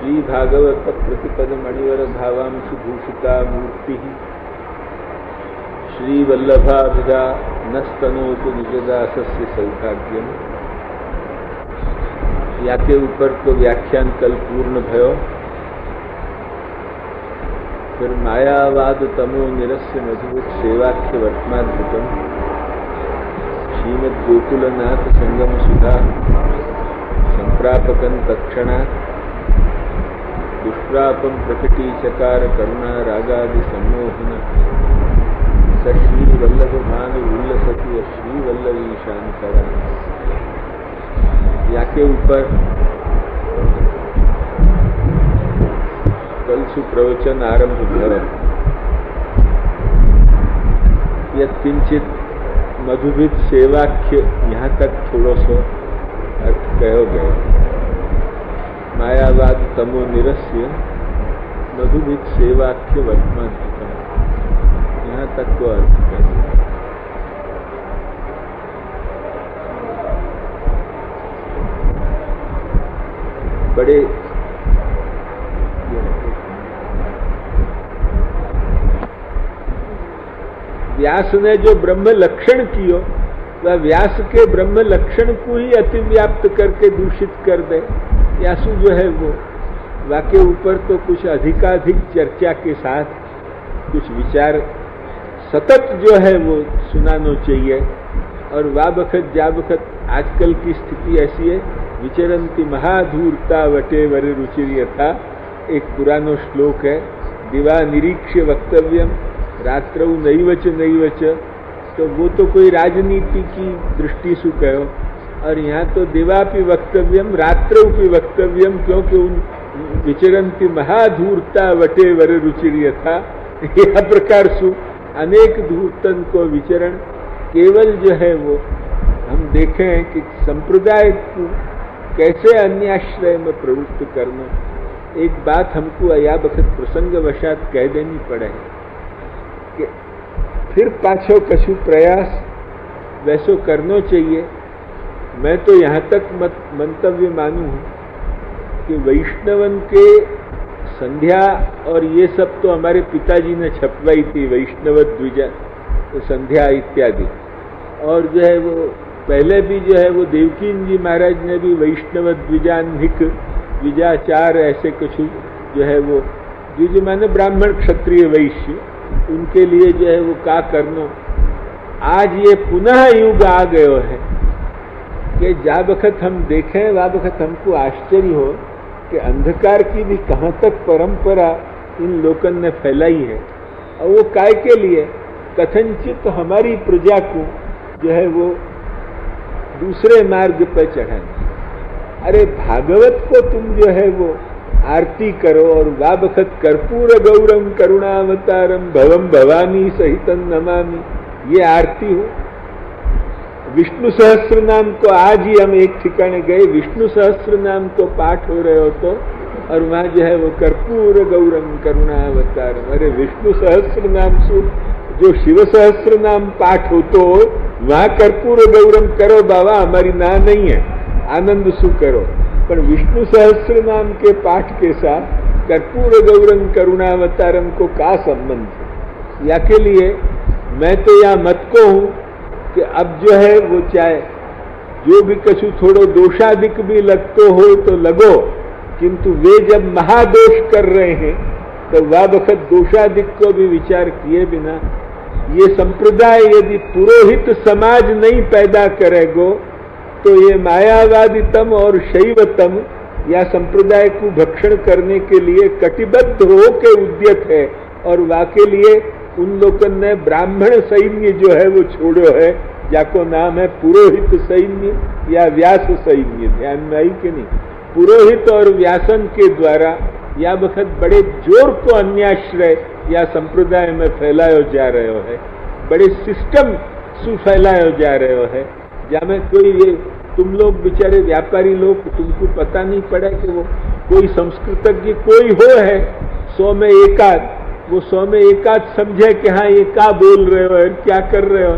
श्री भागवत प्रतिपद मणिवर भावांशु भूषिता मूर्ति श्री वल्लभाभिधा नस्तनोतु निजदासस्य सौभाग्यम। याके ऊपर तो व्याख्यान कल पूर्ण भयो। फिर मायावाद तमो निरस्य मधुवत सेवाख्य वर्तमाद्भुतम श्रीमद गोकुलनाथ संगम सुधा संप्रापकन तत्क्षणात् दुष्प्रापम प्रकटी चकार करुणा रागादि सम्मोहन स श्री वल्लभ भान उल्लसति श्री वल्लभी शांतरा। याके ऊपर कल सुप्रवचन आरंभ भयो। यत्किंचित मधुभित सेवाख्य यहाँ तक थोड़ो सो अर्थ कहो गयो। मायावाद तमो निरस्य मधुभित सेवाख्य वर्तमान यहाँ तक तो अर्थ कहो। बड़े व्यास ने जो ब्रह्म लक्षण कियो वह व्यास के ब्रह्म लक्षण को ही अतिव्याप्त करके दूषित कर दे। व्यासु जो है वो वाके ऊपर तो कुछ अधिकाधिक चर्चा के साथ कुछ विचार सतत जो है वो सुनाना चाहिए। और वा बखत जा बखत आजकल की स्थिति ऐसी है, विचरंती महाधूर्ता वटे वर रुचिर यथा। एक पुरानो श्लोक है, दिवा निरीक्ष्य वक्तव्यम रात्रौ नैवच नैवच। तो वो तो कोई राजनीति की दृष्टि से कहो। और यहाँ तो दिवापि वक्तव्यम रात्रौपि वक्तव्यम, क्योंकि उन विचरंती महाधूर्ता वटे वर रुचिर यथा। यह प्रकार से अनेक धूर्तन को विचरण केवल जो है वो हम देखें कि संप्रदाय को कैसे अन्याश्रय में प्रवृत्त करना। एक बात हमको या बखत प्रसंगवशात कह देनी पड़े कि फिर पाछो कछु प्रयास वैसो करना चाहिए। मैं तो यहाँ तक मंतव्य मानू हूँ कि वैष्णवन के संध्या और ये सब तो हमारे पिताजी ने छपवाई थी, वैष्णव द्विजा संध्या इत्यादि। और जो है वो पहले भी जो है वो देवकीन जी महाराज ने भी वैष्णव द्विजान्धिक द्विजाचार ऐसे कुछ जो है वो जो माने ब्राह्मण क्षत्रिय वैश्य उनके लिए जो है वो का करनो। आज ये पुनः युग आ गयो है कि जा बखत हम देखें वा बखत हमको आश्चर्य हो कि अंधकार की भी कहाँ तक परंपरा इन लोगों ने फैलाई है। और वो काय के लिए, कथनचित हमारी प्रजा को जो है वो दूसरे मार्ग पर चढ़ाना। अरे भागवत को तुम जो है वो आरती करो और वा बखत कर्पूर गौरम करुणावतारम भवम भवानी सहितम नमामि, ये आरती हो। विष्णु सहस्त्र नाम को आज ही हम एक ठिकाने गए, विष्णु सहस्त्र नाम को पाठ हो रहे हो तो, और वहां जो है वो कर्पूर गौरम करुणावतारम। अरे विष्णु सहस्त्र नाम से जो शिव सहस्त्र नाम पाठ हो तो वहां कर्पूर गौरम करो बाबा, हमारी ना नहीं है, आनंद सु करो। पर विष्णु सहस्त्र नाम के पाठ के साथ कर्पूर गौरम करुणावतारम को का संबंध है? या के लिए मैं तो यहाँ मत को हूं कि अब जो है वो चाहे जो भी कछु थोड़ो दोषाधिक भी लगतो हो तो लगो, किंतु वे जब महादोष कर रहे हैं तो वह बखत दोषाधिक को भी विचार किए बिना ये संप्रदाय यदि पुरोहित समाज नहीं पैदा करेगो तो ये मायावादितम और शैवतम या संप्रदाय को भक्षण करने के लिए कटिबद्ध हो के उद्यत है। और वाके लिए उन लोगों ने ब्राह्मण सैन्य जो है वो छोड़ो है, जाको नाम है पुरोहित सैन्य या व्यास सैन्य। ध्यान में आई कि नहीं? पुरोहित और व्यासन के द्वारा या बखत बड़े जोर को अन्याश्रय या संप्रदाय में फैलायो जा रहे है, बड़े सिस्टम सु फैलायो जा रहे है। जामे कोई ये तुम लोग बेचारे व्यापारी लोग, तुमको पता नहीं पड़ा कि वो कोई संस्कृतज्ञ कोई हो है 100 में एकाध, वो 100 में एकाध समझे कि हाँ ये क्या बोल रहे हो, क्या कर रहे हो।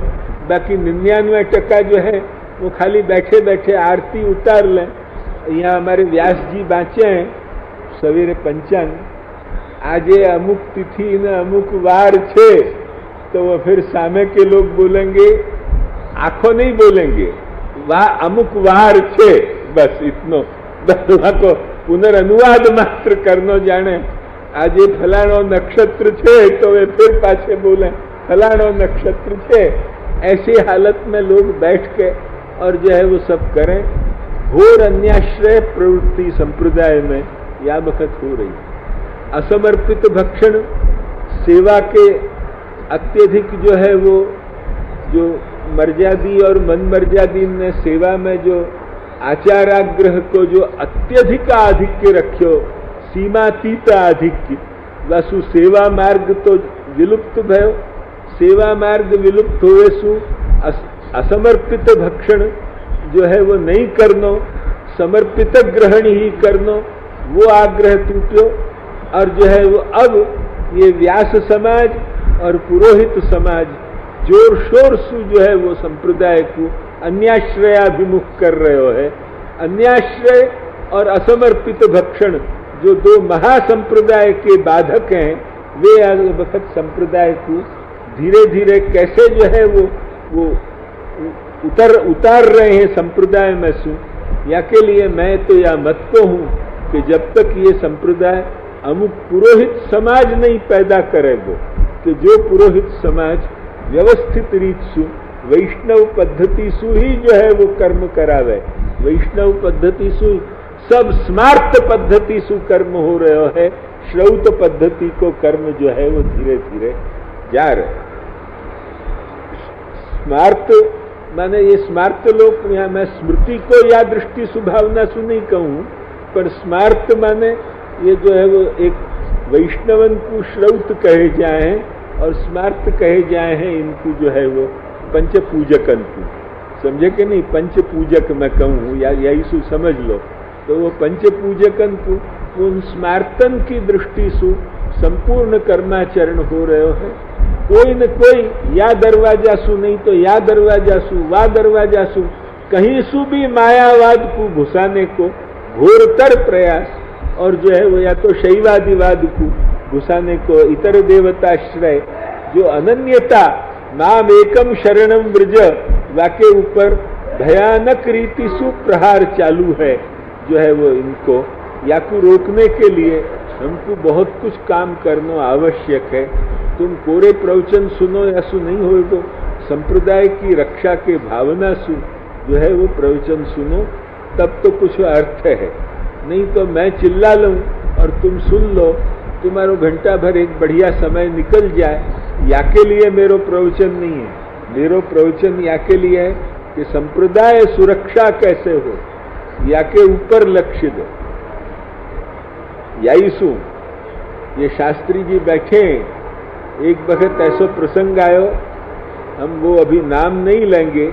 बाकी 99% जो है वो खाली बैठे बैठे आरती उतार लें। यहाँ हमारे व्यास जी बाँचे हैं, सवेरे पंचांग, आजे अमुक तिथि ने अमुक वार छे, तो वो फिर सामे के लोग बोलेंगे, आंखों नहीं बोलेंगे, अमुक वार छे, बस इतनो, बस वहां को पुनर्नुवाद मात्र करनो जाने। आज फलाणो नक्षत्र छे तो वे फिर पाछे बोले फलाणो नक्षत्र छे। ऐसी हालत में लोग बैठ के और जो है वो सब करें। घोर अन्याश्रय प्रवृत्ति संप्रदाय में या वक्त हो रही। असमर्पित भक्षण, सेवा के अत्यधिक जो है वो जो मर्यादी और मन मर्यादी ने सेवा में जो आचाराग्रह को जो अत्यधिक आधिक्य रखियो, सीमातीत आधिक्य, वसु सेवा मार्ग तो विलुप्त भयो। सेवा मार्ग विलुप्त हुए सु असमर्पित भक्षण जो है वो नहीं करनो, समर्पित ग्रहण ही करनो, वो आग्रह टूटो। और जो है वो अब ये व्यास समाज और पुरोहित समाज जोर शोर से जो है वो संप्रदाय को अन्याश्रयाभिमुख कर रहे है। अन्याश्रय और असमर्पित भक्षण जो दो महासंप्रदाय के बाधक हैं, वे आज वक्त संप्रदाय को धीरे धीरे कैसे जो है वो उतार रहे हैं संप्रदाय में सु। या के लिए मैं तो या मत को हूं कि जब तक ये संप्रदाय अमुक पुरोहित समाज नहीं पैदा करेगा, कि जो पुरोहित समाज व्यवस्थित रीत सु वैष्णव पद्धति सु ही जो है वो कर्म करावे, वैष्णव पद्धति सु सब स्मार्त पद्धति सु कर्म हो रहे है, श्रौत पद्धति को कर्म जो है वो धीरे धीरे जा रहे। स्मार्त माने ये स्मार्त लोग, यहाँ मैं स्मृति को या दृष्टि सुभावना सु नहीं कहूं, पर स्मार्त माने ये जो है वो एक वैष्णवन को श्रौत कहे जाए और स्मार्त कहे जाए हैं इनको जो है वो पंच पूजकन को, समझे कि नहीं? पंच पूजक मैं कहूँ या यही सु समझ लो। तो वो पंच पूजकन को उन स्मार्तन की दृष्टि से संपूर्ण कर्माचरण हो रहे है। कोई न कोई या दरवाजा सु नहीं तो या दरवाजा सु वा दरवाजा सु कहीं सु भी मायावाद को घुसाने को घोरतर प्रयास, और जो है वो या तो शैवादिवाद को घुसाने को, इतर देवताश्रय जो अनन्यता नाम एकम शरणम ब्रज वाके ऊपर भयानक रीति सु प्रहार चालू है। जो है वो इनको या को रोकने के लिए हमको बहुत कुछ काम करना आवश्यक है। तुम कोरे प्रवचन सुनो या सु नहीं हो, तो संप्रदाय की रक्षा के भावना सु जो है वो प्रवचन सुनो, तब तो कुछ अर्थ है। नहीं तो मैं चिल्ला लूं और तुम सुन लो, तुम्हारो घंटा भर एक बढ़िया समय निकल जाए, या के लिए मेरो प्रवचन नहीं है। मेरो प्रवचन या के लिए है कि संप्रदाय सुरक्षा कैसे हो, या के ऊपर लक्ष्य दो। यही सु ये शास्त्री जी बैठे, एक वक्त ऐसा प्रसंग आयो, हम वो अभी नाम नहीं लेंगे,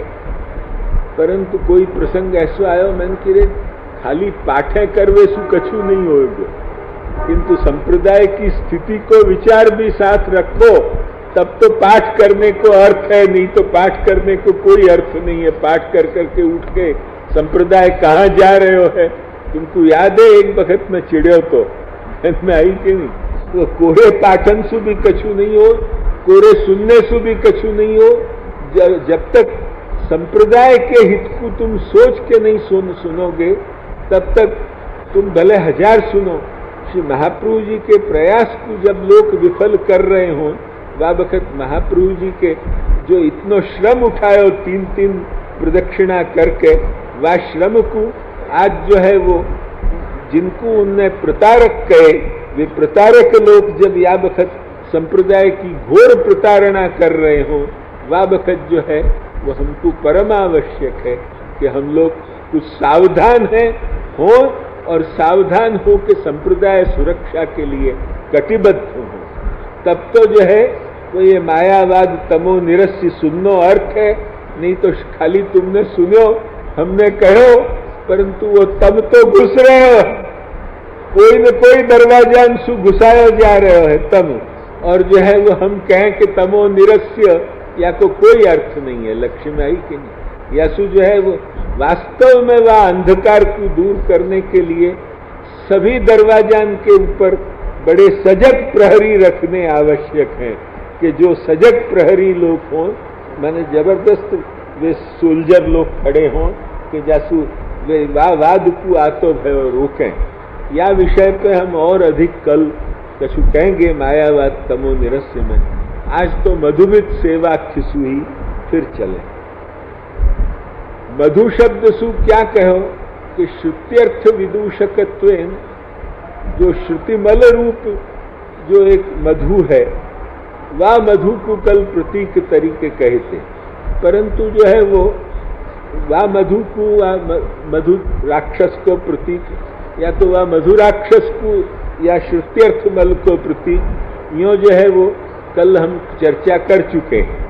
परंतु कोई प्रसंग ऐसा आयो, मैंने कि खाली पाठे करवे सु कछु नहीं होगा, किंतु संप्रदाय की स्थिति को विचार भी साथ रखो, तब तो पाठ करने को अर्थ है, नहीं तो पाठ करने को कोई अर्थ नहीं है। पाठ कर करके उठ के संप्रदाय कहाँ जा रहे हो है। तुमको याद है एक वक्त में चिड़ियो तो में आई कि नहीं, तो कोरे पाठन सु भी कछु नहीं हो, कोरे सुनने सु भी कछु नहीं हो। जब तक संप्रदाय के हित को तुम सोच के नहीं सुनोगे, तब तक तुम भले 1000 सुनो। श्री महाप्रभु जी के प्रयास को जब लोग विफल कर रहे हो, वह वक्त महाप्रभु जी के जो इतनो श्रम उठायो 3-3 प्रदक्षिणा करके, वह श्रम को आज जो है वो जिनको उनने प्रतारक कहे, वे प्रतारक लोग जब या वक्त संप्रदाय की घोर प्रताड़ना कर रहे हो, वह वक्त जो है वो हमको परम आवश्यक है कि हम लोग कुछ सावधान हैं हो, और सावधान हो के संप्रदाय सुरक्षा के लिए कटिबद्ध हो। तब तो जो है वो ये मायावाद तमो निरस्य सुननो अर्थ है। नहीं तो खाली तुमने सुनो, हमने कहो, परंतु वो तब तो घुस रहे हो, कोई न कोई दरवाजा सु घुसाया जा रहे है तम, और जो है वो हम कहें कि तमो निरस्य या को कोई अर्थ नहीं है। लक्ष्य में आई कि नहीं, या सु जो है वो वास्तव में वह अंधकार को दूर करने के लिए सभी दरवाजान के ऊपर बड़े सजग प्रहरी रखने आवश्यक हैं कि जो सजग प्रहरी लोग हों, माने जबरदस्त वे सोल्जर लोग खड़े हों कि जासू वे वाद को आतो भयो रोकें। या विषय पे हम और अधिक कल कछु कहेंगे मायावाद तमो निरस्य में। आज तो मधुवित सेवा खिसुही फिर चले। मधु शब्द सु क्या कहो कि श्रुत्यर्थ विदूषकत्वेन, जो श्रुतिमल रूप जो एक मधु है, वह मधु को कल प्रतीक तरीके कहते, परंतु जो है वो वह मधु को मधु राक्षस को प्रतीक, या तो वह मधु राक्षस को या श्रुत्यर्थ मल को प्रतीक, यो जो है वो कल हम चर्चा कर चुके हैं।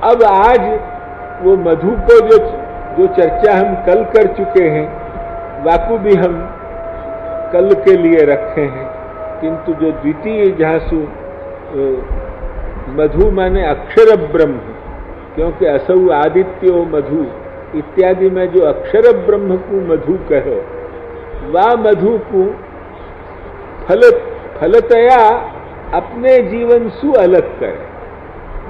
अब आज वो मधु को जो चर्चा हम कल कर चुके हैं, वाकु भी हम कल के लिए रखे हैं, किंतु जो द्वितीय जहासु मधु माने अक्षर ब्रह्म, क्योंकि असौ आदित्यो मधु इत्यादि में जो अक्षर ब्रह्म को मधु कहो, वह मधु को फलतया अपने जीवन सु अलग करे,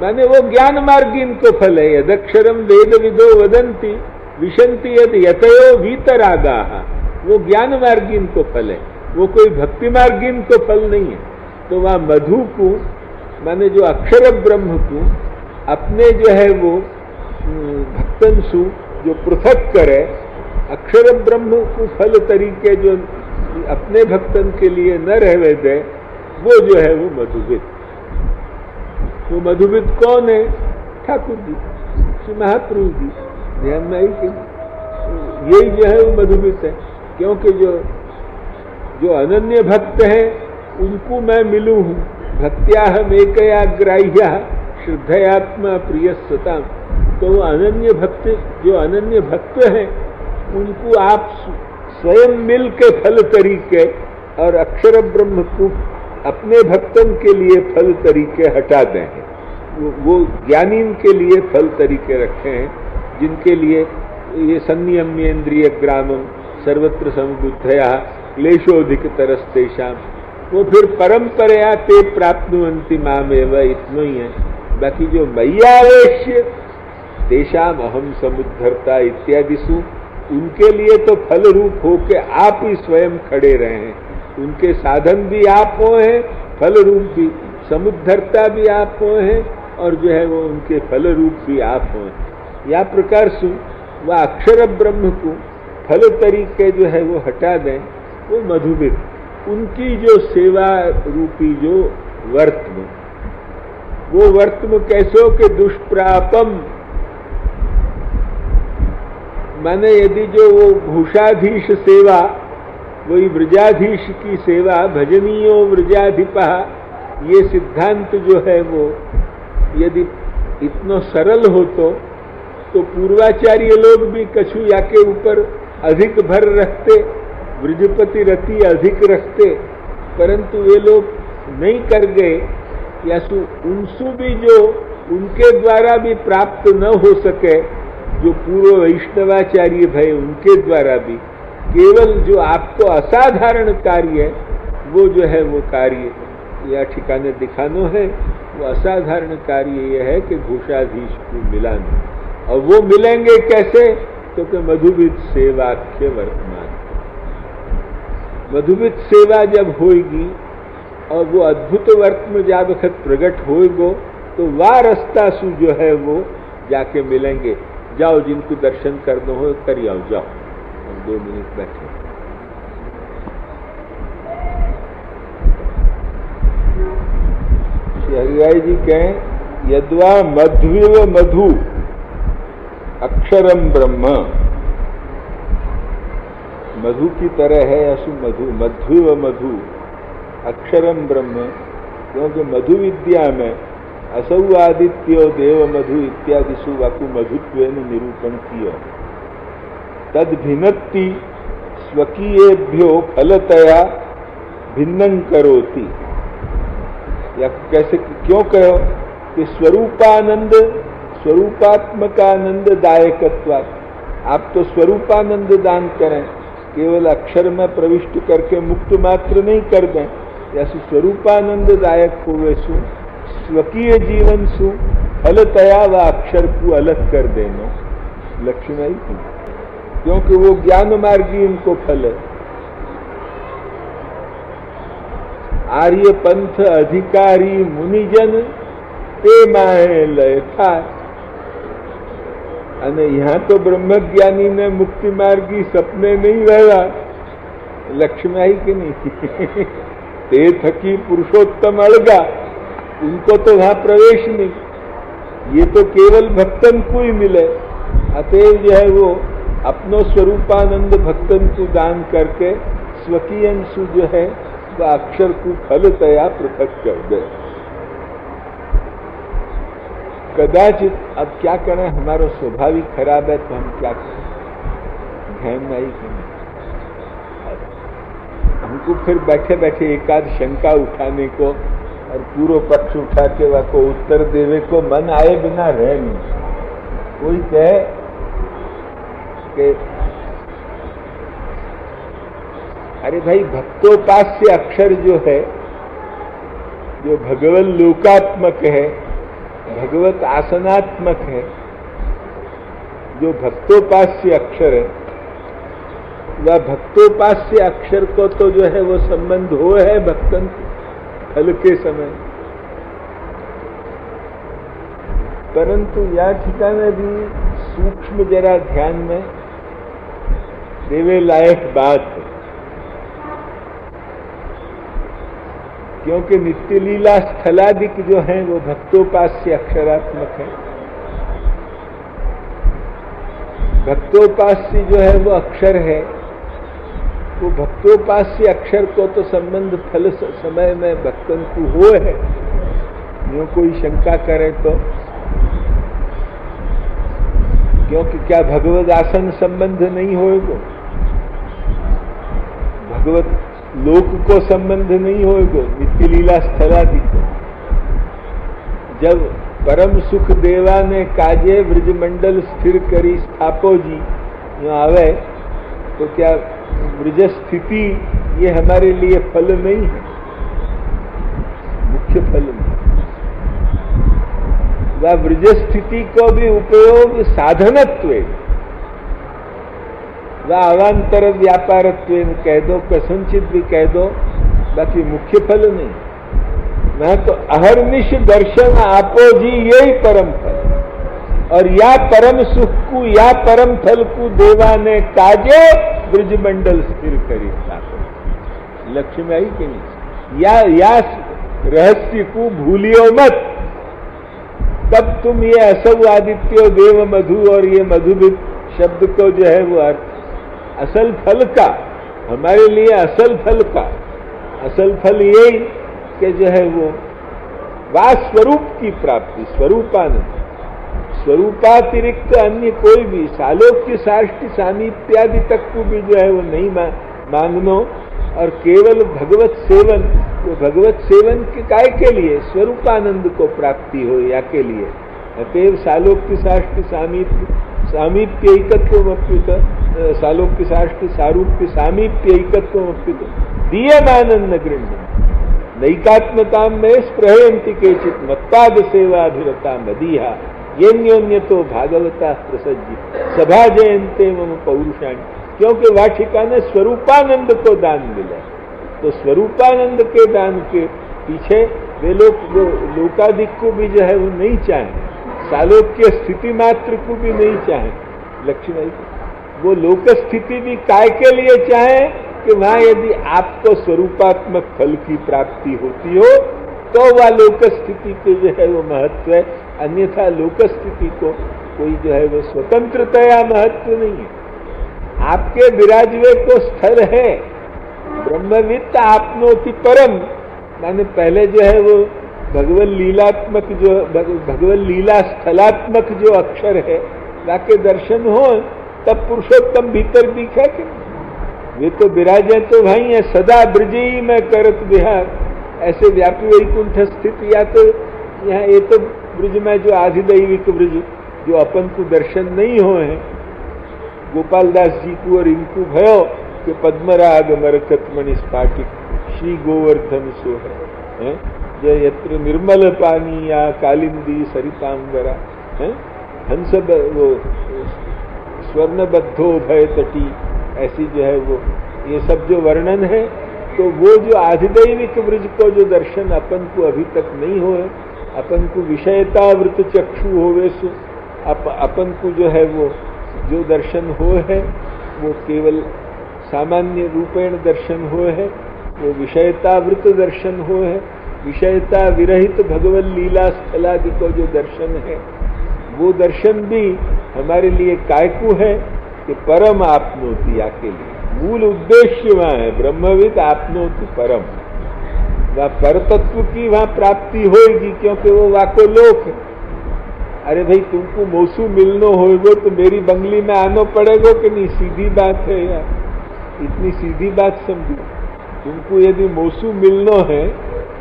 माने वो ज्ञान मार्गिन को फल है। यदक्षरम वेद विदो वदंती विशंति यद यतयो वीतरागाः, वो ज्ञान मार्गिन को फल है, वो कोई भक्ति मार्गिन को फल नहीं है। तो वह मधु को माने जो अक्षर ब्रह्म को अपने जो है वो भक्तन सु जो पृथक करे, अक्षर ब्रह्म को फल तरीके जो अपने भक्तन के लिए न रहवे दे, वो जो है वो मधुविद। वो मधुविद कौन है? ठाकुर जी, श्री महाप्रभु जी। ध्यान में आई कि यही जो है वो मधुविद है, क्योंकि जो अनन्य भक्त हैं उनको मैं मिलूं हूं। भक्त्याहम एकया ग्राह्या श्रद्धयात्मा प्रिय सताम। तो वो अनन्य भक्त, जो अनन्य भक्त हैं उनको आप स्वयं मिल के फल तरीके और अक्षर ब्रह्म को अपने भक्तन के लिए फल तरीके हटा दें। वो ज्ञानीन के लिए फल तरीके रखे हैं, जिनके लिए ये संनियम्येन्द्रिय ग्रामम सर्वत्र समबुद्धया क्लेशोधिक तरस्तेषाम, वो फिर परंपरया ते प्राप्नुवन्ति मामेव, इतना ही है। बाकी जो मय्यावेश्य तेषाम अहम समुद्धरता इत्यादि सु, उनके लिए तो फल रूप हो के आप ही स्वयं खड़े रहे हैं। उनके साधन भी आप हो हैं, फल रूप भी, समुद्धरता भी आप हो हैं, और जो है वो उनके फल रूप भी आप हो हैं। या प्रकार से वह अक्षर ब्रह्म को फल तरीके जो है वो हटा दें, वो मधुविद। उनकी जो सेवा रूपी जो वर्तम, वो वर्तम कैसो के दुष्प्रापम, माने यदि जो वो भूषाधीश सेवा, वही व्रजाधीश की सेवा, भजनीयो व्रजाधिपा, ये सिद्धांत जो है वो यदि इतना सरल हो तो पूर्वाचार्य लोग भी कछु याके ऊपर अधिक भर रखते, व्रजपति रति अधिक रखते, परंतु वे लोग नहीं कर गए। या उनसु भी जो उनके द्वारा भी प्राप्त न हो सके, जो पूर्व वैष्णवाचार्य भय, उनके द्वारा भी केवल जो आपको असाधारण कार्य है, वो जो है वो कार्य या ठिकाने दिखानो है। वो असाधारण कार्य यह है कि घोषाधीश को मिलाना, और वो मिलेंगे कैसे? तो कि मधुविद सेवाख्य वर्तमान। मधुविद सेवा जब होगी और वो अद्भुत वर्तम जा वक्त प्रकट होएगो, तो वह रास्ता सु जो है वो जाके मिलेंगे। जाओ, जिनको दर्शन करना हो कर आओ, जाओ। हम 2 मिनट बैठे। श्री हरिराय जी कहें, यद्वा मध्विव मधु अक्षरम ब्रह्म, मधु की तरह है असु मधु, मध्विव मधु अक्षरम ब्रह्म, क्योंकि मधु विद्या में असौ आदित्यो देव मधु इत्यादि सुवाकु मधुत्वेन निरूपण किया। तद भिन्नति स्वकीयेभ्यो फलतया भिन्नं करोति। या कैसे, क्यों कहो कि स्वरूपानंद, स्वरूपात्मकानंद दायकत्वात्। आप तो स्वरूपानंद दान करें, केवल अक्षर में प्रविष्ट करके मुक्त मात्र नहीं कर दें, या स्वरूपानंददायक होवे सु स्वकीय जीवन सु फलतया व अक्षर को अलग कर देना लक्ष्य नहीं थी, क्योंकि वो ज्ञान मार्गी उनको फल है। आर्य पंथ अधिकारी मुनिजन ते माहे लय था। અને यहाँ तो ब्रह्मज्ञानी ने मुक्ति मार्गी सपने नहीं रहवा, लक्ष्य में आई कि नहीं ते थकी पुरुषोत्तम अलगा, उनको तो वहां प्रवेश नहीं, ये तो केवल भक्तन को ही मिले। अतएव जो है वो अपनो स्वरूपानंद भक्तन को दान करके स्वकीय अंश जो है वह अक्षर को फलतया पृथक कर दे। कदाचित अब क्या करें, हमारा स्वाभाविक खराब है तो हम क्या करें, ध्यान नहीं करें। हमको फिर बैठे बैठे एकाध शंका उठाने को और पूर्व पक्ष उठा के वह को उत्तर देवे को मन आए बिना रह नहीं। कोई कहे कि अरे भाई भक्तोपास्य अक्षर जो है, जो भगवत लोकात्मक है, भगवत आसनात्मक है, जो भक्तोपास्य अक्षर है, वह भक्तोपास्य अक्षर को तो जो है वो संबंध हो है भक्तन फल के समय, परंतु यह ठिकाने भी सूक्ष्म जरा ध्यान में देवे लायक बात है, क्योंकि नित्य लीला स्थलादिक जो है वो भक्तोपास्य अक्षरात्मक है। भक्तोपास्य जो है वो अक्षर है, वो भक्तोपास्य अक्षर को तो संबंध फल समय में भक्तन को हो है, यो कोई शंका करे तो, क्योंकि क्या भगवत आसन संबंध नहीं होएगा, भगवत लोक को संबंध नहीं होएगा, नित्य लीला स्थलादि को। जब परम सुख देवा ने काजे ब्रजमंडल स्थिर करी स्थापो जी यहाँ आवे, तो क्या ब्रज स्थिति ये हमारे लिए फल नहीं है, मुख्य फल नहीं। वह ब्रज स्थिति को भी उपयोग साधनत्व, वह अवान्तर व्यापारत्व कह दो, कसंचित भी कह दो, बाकी मुख्य फल नहीं। वहां तो अहर्निश दर्शन आपो जी यही परम फल, और या परम सुख को या परम फल को देवा ने काजे ब्रजमंडल स्थिर करी स्थापना। लक्ष्य में आई कि नहीं, या रहस्य को भूलियो मत, तब तुम ये असव आदित्यो देव मधु और ये मधुबित शब्द को जो है वो अर्थ असल फल का, हमारे लिए असल फल का, असल फल यही कि जो है वो वा स्वरूप की प्राप्ति, स्वरूपानंद, स्वरूपातिरिक्त अन्य कोई भी सालोक्य साष्टि सामीप्यादि तक को भी जो है वो नहीं मांगनो, और केवल भगवत सेवन, तो भगवत सेवन के काय के लिए, स्वरूपानंद को प्राप्ति हो या के लिए। अतएव सालोक्य साष्टि सामीप्य एकत्वमप्युत, सालोक्य साष्टि सारूप्य सामीप्य एकत्वमप्युत दीयमानन्न गृह्ण नैकात्मतां में स्पृहयन्ति केचित् मत्पाद सेवाभिरता मदीहा येन्योन्य तो भागवता प्रसज्जी सभा जयन्ते मम पौरुषाणि। क्योंकि वाचिका ने स्वरूपानंद को दान मिला, तो स्वरूपानंद के दान के पीछे वे लोग लोकादिक को भी जो है वो नहीं चाहे, सालोक्य स्थिति मात्र को भी नहीं चाहे। लक्ष्मी वो लोक स्थिति भी काय के लिए चाहे कि वहां यदि आपको स्वरूपात्मक फल की प्राप्ति होती हो तो वह लोक स्थिति के जो है वो महत्व है, अन्यथा लोक स्थिति को कोई जो है वो स्वतंत्रतया महत्व नहीं है। आपके विराजवे को स्थल है, ब्रह्मवित्त आपनोति परम, माने पहले जो है वो भगवत लीलात्मक जो भगवत लीला स्थलात्मक जो अक्षर है वाके दर्शन हो तब पुरुषोत्तम भीतर दिखे कि वे तो विराजे तो भाई है सदा ब्रजी में करत विहार, ऐसे व्यापी वैकुंठ स्थित, या तो यहाँ ये तो ब्रज में जो आधिदैविक ब्रज जो अपन को दर्शन नहीं हो है, गोपाल दास जी को और इनको भयो कि पद्मराग मरकत मणि स्फाटिक श्री गोवर्धन सो है जो यत्र निर्मल पानी या कालिंदी सरितांबरा है, हंस वो स्वर्णबद्धो भय तटी, ऐसी जो है वो ये सब जो वर्णन है, तो वो जो आधिदैविक ब्रज को जो दर्शन अपन को अभी तक नहीं हुए, अपन को विषयतावृत चक्षु होवे सो अपन को जो है वो जो दर्शन हो है वो केवल सामान्य रूपेण दर्शन हो है, वो विषयतावृत दर्शन हो है, विषयता विरहित भगवत लीला स्थलादि को जो दर्शन है वो दर्शन भी हमारे लिए कायकु है कि परम आपनोति के लिए मूल उद्देश्य वहां है, ब्रह्मविद आपनोति परम, वह परतत्व की वहां प्राप्ति होगी, क्योंकि वो वाको लोक है। अरे भाई तुमको मौसू मिलनो होगो तो मेरी बंगली में आनो पड़ेगो कि नहीं, सीधी बात है यार, इतनी सीधी बात समझो। तुमको यदि मौसू मिलनो है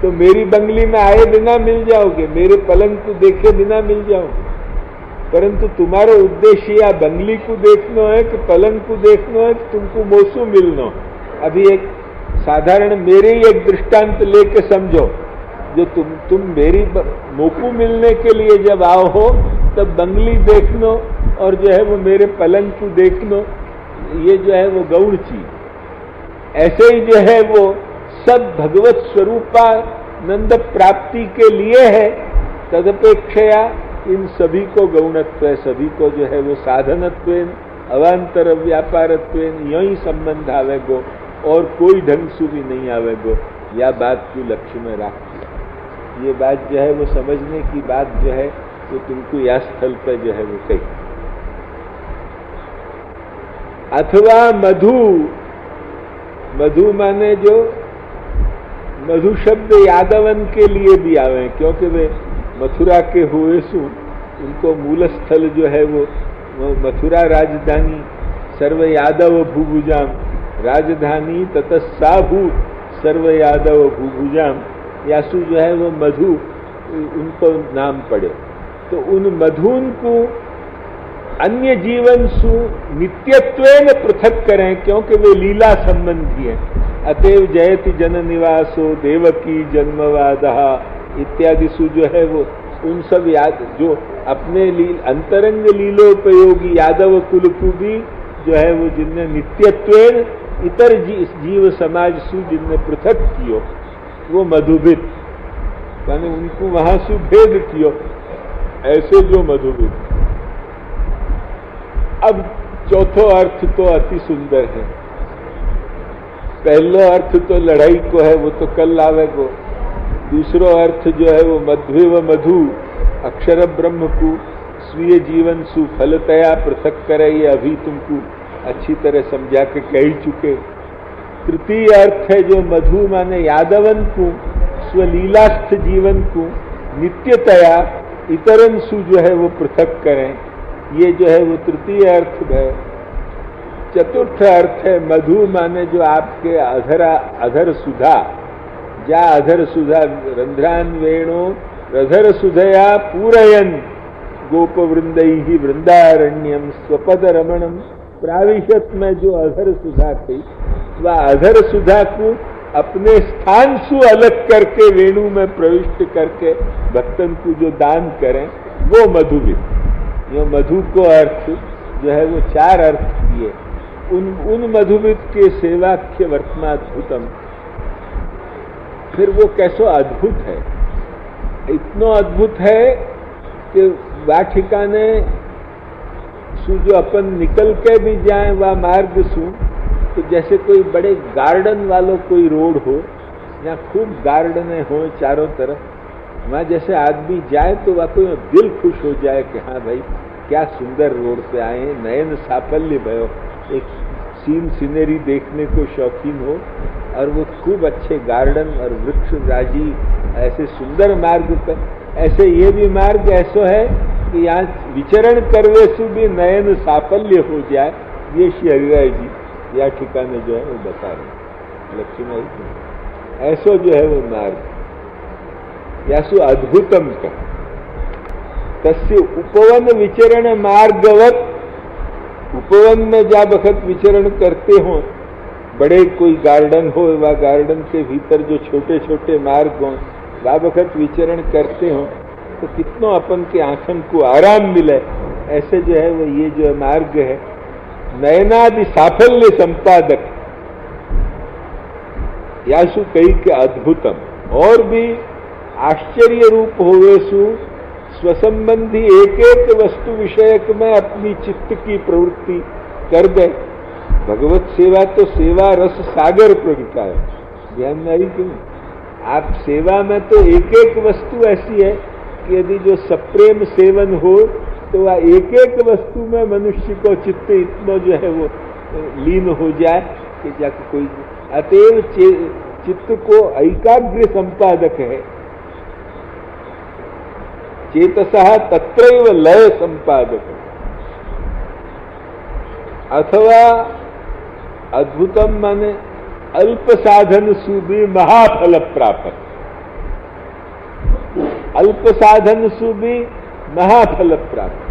तो मेरी बंगली में आए बिना मिल जाओगे, मेरे पलंग को देखे बिना मिल जाओगे, परंतु तुम्हारा उद्देश्य या बंगली को देखना है कि पलंग को देखना है, तुमको मौसू मिलना। अभी एक साधारण मेरे ही एक दृष्टांत लेके समझो, जो तुम मेरी मोकू मिलने के लिए जब आओ हो तब बंगली देखनो और जो है वो मेरे पलंग को देखनो, ये जो है वो गौण चीज। ऐसे ही जो है वो सब भगवत स्वरूपानंद प्राप्ति के लिए है, तदपेक्षया इन सभी को गौणत्व है, सभी को जो है वो साधनत्व अवांतर व्यापारत्वेन यही संबंध आवेगो और कोई ढंग से भी नहीं आवेगो। यह बात को लक्ष्य में रखती, ये बात जो है वो समझने की बात जो है वो तुमको यह स्थल पर जो है वो कही। अथवा मधु, मधु माने जो मधु शब्द यादवन के लिए भी आवे, क्योंकि वे मथुरा के हुए सु उनको मूल स्थल जो है वो मथुरा राजधानी सर्व यादव भूभुजाम, राजधानी ततस्साभूत सर्व यादव भूभुजाम, यासु जो है वो मधु उनको नाम पड़े। तो उन मधुन को अन्य जीवन सु नित्यत्वेन पृथक करें, क्योंकि वे लीला संबंधी है। अतएव जयति जन निवासो देवकी जन्मवादः इत्यादि सु जो है वो उन सब याद जो अपने अंतरंग लीलोपयोगी यादव कुल को भी जो है वो जिनने नित्यत्वेन इतर जीव समाज सु जिनने पृथक कियो वो मधुभित, माने उनको वहां सु भेद कियो, ऐसे जो मधुभित। अब चौथो अर्थ तो अति सुंदर है। पहलो अर्थ तो लड़ाई को है, वो तो कल आवेगो। दूसरो अर्थ जो है वो मध्व मधु अक्षर ब्रह्म को स्वीय जीवन सु फलतया पृथक करे, ये अभी तुमको अच्छी तरह समझा के कह ही चुके। तृतीय अर्थ है जो मधु माने यादवन को स्वलीलास्थ जीवन को नित्यतया इतरन सु जो है वो पृथक करें, ये जो है वो तृतीय अर्थ है। चतुर्थ अर्थ है मधु माने जो आपके अधर सुधा, जा अधर सुधा रंध्रान वेणो रधर सुधया पूरयन गोप वृंदई वृंदारण्यम स्वपद रमणम प्राविशत में जो अधर सुधा थी, वह अधर सुधा को अपने स्थान से अलग करके वेणु में प्रविष्ट करके भक्तन को जो दान करें वो मधुविद। ये मधु को अर्थ जो है वो चार अर्थ किए। उन मधुविद के सेवाख्य वर्तमाद्भुतम, फिर वो कैसो अद्भुत है, इतना अद्भुत है कि वह ठिकाने सु जो अपन निकल के भी जाए वह मार्ग सु, तो जैसे कोई बड़े गार्डन वालों कोई रोड हो, या खूब गार्डन हो चारों तरफ, वहाँ जैसे आदमी जाए तो वह कोई दिल खुश हो जाए कि हाँ भाई क्या सुंदर रोड पे आए हैं, नयन साफल्य भयो, एक सीनरी देखने को शौकीन हो, और वो खूब अच्छे गार्डन और वृक्ष राजी ऐसे सुंदर मार्ग पर। ऐसे ये भी मार्ग ऐसा है कि यहाँ विचरण करवे से भी नयन साफल्य हो जाए, ये श्री हरिराय जी या ठिकाने जो है वो बता रहे लक्ष्मी जी। ऐसा जो है वो मार्ग यासु अद्भुतम का तस्य उपवन विचरण मार्गवत, उपवन में जा बखत विचरण करते हो बड़े कोई गार्डन हो, वह गार्डन के भीतर जो छोटे छोटे मार्ग हों, वह वक्त विचरण करते हो तो कितनों अपन के आंखन को आराम मिले। ऐसे जो है वो ये जो मार्ग है नयनादि साफल्य संपादक यासु कई के अद्भुतम, और भी आश्चर्य रूप होवेसु स्वसंबंधी एक एक वस्तु विषयक में अपनी चित्त की प्रवृत्ति कर दे। भगवत सेवा तो सेवा रस सागर प्रगटा है, ध्यान में आई क्यों? आप सेवा में तो एक एक वस्तु ऐसी है कि यदि जो सप्रेम सेवन हो तो वह एक एक वस्तु में मनुष्य को चित्त इतना जो है वो लीन हो जाए कि जाके कोई, अतएव चित्त को एकाग्र संपादक है। चेतसः तत्रैव लय संपादक, अथवा अद्भुतम माने अल्प साधन सुबी महाफल प्राप्त, अल्प साधन सुबी महाफल प्राप्त।